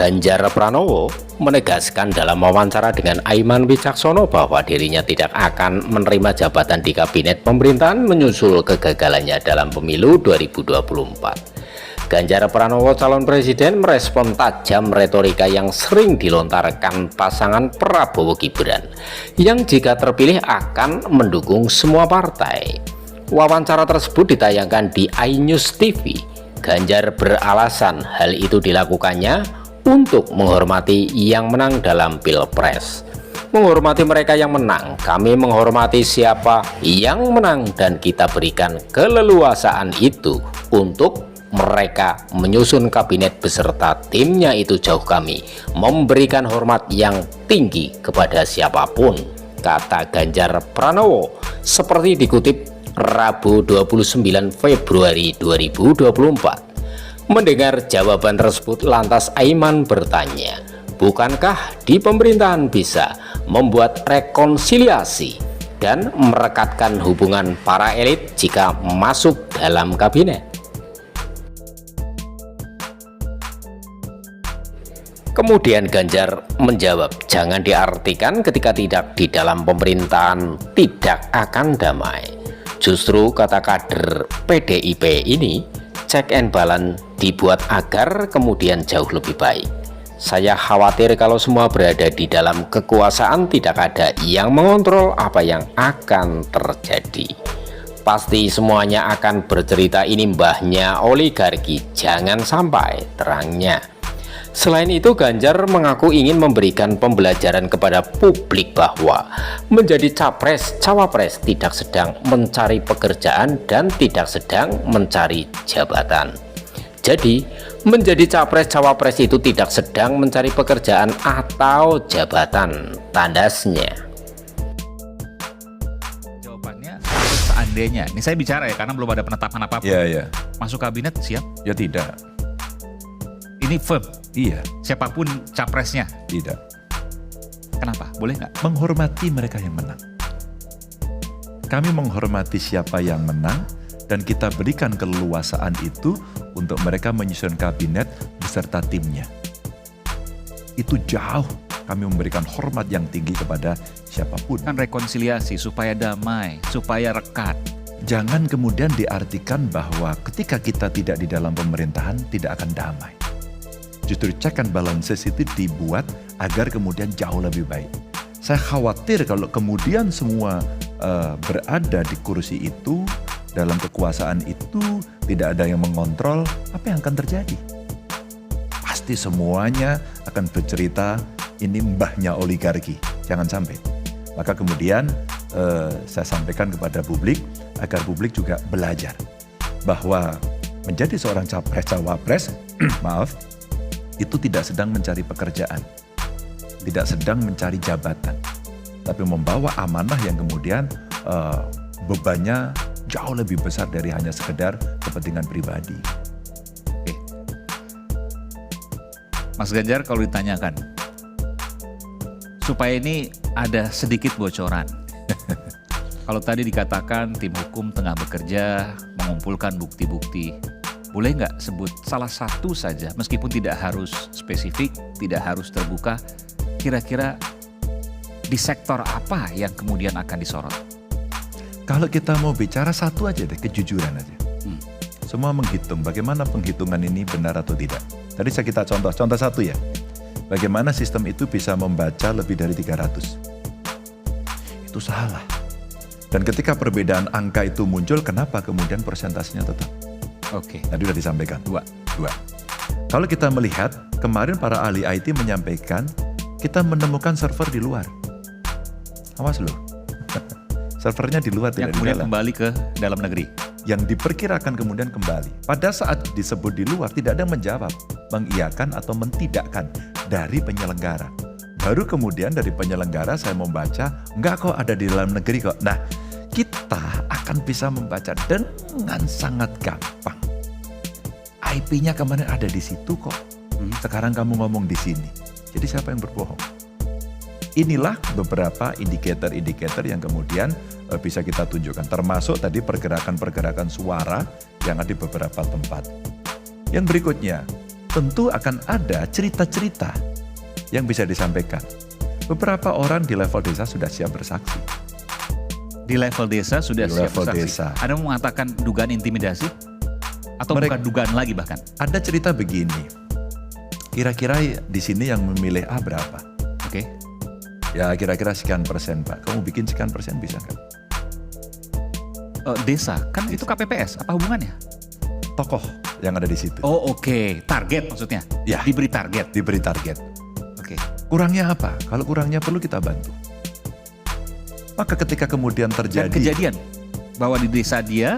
Ganjar Pranowo menegaskan dalam wawancara dengan Aiman Wicaksono bahwa dirinya tidak akan menerima jabatan di kabinet pemerintahan menyusul kegagalannya dalam pemilu 2024. Ganjar Pranowo calon presiden merespon tajam retorika yang sering dilontarkan pasangan Prabowo Gibran yang jika terpilih akan mendukung semua partai. Wawancara tersebut ditayangkan di iNews TV. Ganjar beralasan hal itu dilakukannya untuk menghormati yang menang dalam Pilpres. Menghormati mereka yang menang, kami menghormati siapa yang menang dan kita berikan keleluasaan itu untuk mereka menyusun kabinet beserta timnya. Itu jauh kami memberikan hormat yang tinggi kepada siapapun, kata Ganjar Pranowo seperti dikutip Rabu 29 Februari 2024. Mendengar jawaban tersebut, lantas Aiman bertanya, bukankah di pemerintahan bisa membuat rekonsiliasi dan merekatkan hubungan para elit jika masuk dalam kabinet? Kemudian Ganjar menjawab, jangan diartikan ketika tidak di dalam pemerintahan tidak akan damai. Justru kata kader PDIP ini, check and balance dibuat agar kemudian jauh lebih baik. Saya khawatir kalau semua berada di dalam kekuasaan tidak ada yang mengontrol apa yang akan terjadi. Pasti semuanya akan bercerita ini mbahnya oligarki, jangan sampai, terangnya. Selain itu, Ganjar mengaku ingin memberikan pembelajaran kepada publik bahwa menjadi capres-cawapres tidak sedang mencari pekerjaan dan tidak sedang mencari jabatan. Jadi, menjadi capres-cawapres itu tidak sedang mencari pekerjaan atau jabatan, tandasnya. Jawabannya seandainya, ini saya bicara ya karena belum ada penetapan apapun. Iya. Masuk kabinet siap? Ya tidak. Ini firm? Iya. Siapapun capresnya? Tidak. Kenapa? Boleh nggak? Menghormati mereka yang menang. Kami menghormati siapa yang menang dan kita berikan keleluasaan itu untuk mereka menyusun kabinet beserta timnya. Itu jauh kami memberikan hormat yang tinggi kepada siapapun. Kan rekonsiliasi supaya damai, supaya rekat. Jangan kemudian diartikan bahwa ketika kita tidak di dalam pemerintahan tidak akan damai. Justru check and balances itu dibuat agar kemudian jauh lebih baik. Saya khawatir kalau kemudian semua berada di kursi itu, dalam kekuasaan itu, tidak ada yang mengontrol, apa yang akan terjadi? Pasti semuanya akan bercerita ini mbahnya oligarki. Jangan sampai. Maka kemudian saya sampaikan kepada publik agar publik juga belajar bahwa menjadi seorang capres-cawapres, maaf, itu tidak sedang mencari pekerjaan, tidak sedang mencari jabatan, tapi membawa amanah yang kemudian bebannya jauh lebih besar dari hanya sekedar kepentingan pribadi. Oke. Mas Ganjar, kalau ditanyakan, supaya ini ada sedikit bocoran. Kalau tadi dikatakan tim hukum tengah bekerja, mengumpulkan bukti-bukti, boleh nggak sebut salah satu saja, meskipun tidak harus spesifik, tidak harus terbuka, kira-kira di sektor apa yang kemudian akan disorot? Kalau kita mau bicara satu aja deh, kejujuran aja. Semua menghitung bagaimana penghitungan ini benar atau tidak. Tadi kita contoh satu ya. Bagaimana sistem itu bisa membaca lebih dari 300. Itu salah. Dan ketika perbedaan angka itu muncul, kenapa kemudian persentasenya tetap? Oke. Tadi sudah disampaikan. Dua. Kalau kita melihat, kemarin para ahli IT menyampaikan, kita menemukan server di luar. Awas loh. Servernya di luar, Yang tidak di kemudian dalam. kembali ke dalam negeri. Yang diperkirakan kemudian kembali. Pada saat disebut di luar, tidak ada yang menjawab, mengiyakan atau mentidakkan dari penyelenggara. Baru kemudian dari penyelenggara saya membaca, enggak kok ada di dalam negeri kok. Nah, kita akan bisa membaca dengan sangat gampang. IP-nya kemarin ada di situ kok. Sekarang kamu ngomong di sini. Jadi siapa yang berbohong? Inilah beberapa indikator-indikator yang kemudian bisa kita tunjukkan. Termasuk tadi pergerakan-pergerakan suara yang ada di beberapa tempat. Yang berikutnya, tentu akan ada cerita-cerita yang bisa disampaikan. Beberapa orang di level desa sudah siap bersaksi. Di level desa sudah Di siap level bersaksi. desa. Ada yang mengatakan dugaan intimidasi? Atau bukan dugaan lagi bahkan? Ada cerita begini, kira-kira di sini yang memilih A berapa? Oke. Ya kira-kira sekian persen Pak, kamu bikin sekian persen bisa nggak? Desa, kan itu KPPS, apa hubungannya? Tokoh yang ada di situ. Oh oke, target maksudnya? Ya. Diberi target? Diberi target. Oke. Kurangnya apa? Kalau kurangnya perlu kita bantu. Maka ketika kemudian Dan terjadi kejadian bahwa di desa dia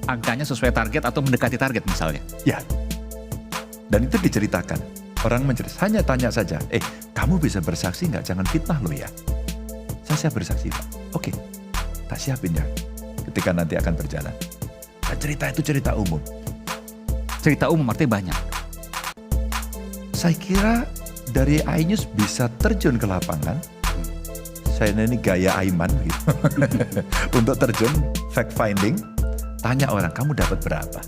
angkanya sesuai target atau mendekati target misalnya. ya, dan itu diceritakan. Orang menceritakan, hanya tanya saja, kamu bisa bersaksi nggak? Jangan fitnah lo ya. Saya siap bersaksi Pak. Oke, tak siapin ya. Ketika nanti akan berjalan. Dan cerita itu cerita umum. Cerita umum artinya banyak. Saya kira dari iNews bisa terjun ke lapangan. Saya ini gaya Aiman gitu. Untuk terjun fact finding, tanya orang, kamu dapat berapa?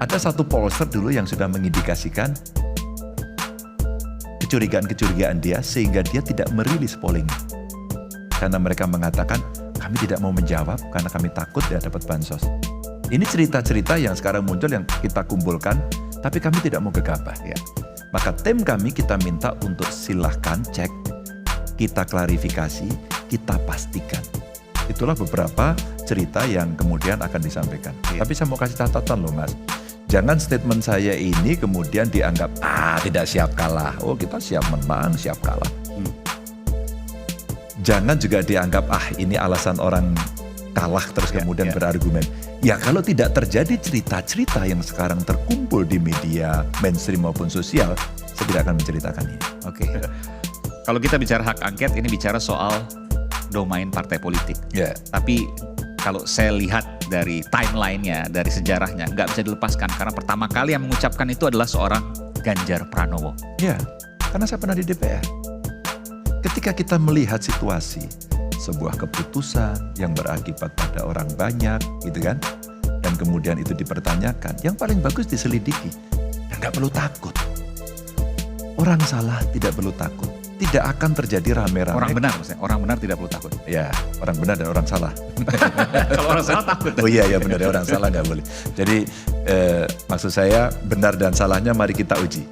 Ada satu pollster dulu yang sudah mengindikasikan kecurigaan-kecurigaan dia sehingga dia tidak merilis pollingnya. Karena mereka mengatakan, kami tidak mau menjawab karena kami takut dia dapat bansos. Ini cerita-cerita yang sekarang muncul yang kita kumpulkan, tapi kami tidak mau gegabah ya. Maka tim kami kita minta untuk silahkan cek, kita klarifikasi, kita pastikan. Itulah beberapa cerita yang kemudian akan disampaikan. Tapi saya mau kasih catatan loh Mas. Jangan statement saya ini kemudian dianggap, tidak siap kalah. Oh kita siap menang, siap kalah. Jangan juga dianggap, ini alasan orang kalah terus kemudian berargumen. Ya kalau tidak terjadi cerita-cerita yang sekarang terkumpul di media mainstream maupun sosial, saya tidak akan menceritakan ini. Oke. Kalau kita bicara hak angket, ini bicara soal domain partai politik. Ya. Tapi kalau saya lihat dari timelinenya, dari sejarahnya, nggak bisa dilepaskan. Karena pertama kali yang mengucapkan itu adalah seorang Ganjar Pranowo. Ya, karena saya pernah di DPR. Ketika kita melihat situasi, sebuah keputusan yang berakibat pada orang banyak, gitu kan, dan kemudian itu dipertanyakan, yang paling bagus diselidiki, dan nggak perlu takut. Orang salah tidak perlu takut, tidak akan terjadi rame-rame. Orang benar maksudnya, orang benar tidak perlu takut. Ya, orang benar dan orang salah. Kalau orang salah takut. Oh iya, benar ya, orang salah nggak boleh. Jadi maksud saya benar dan salahnya mari kita uji.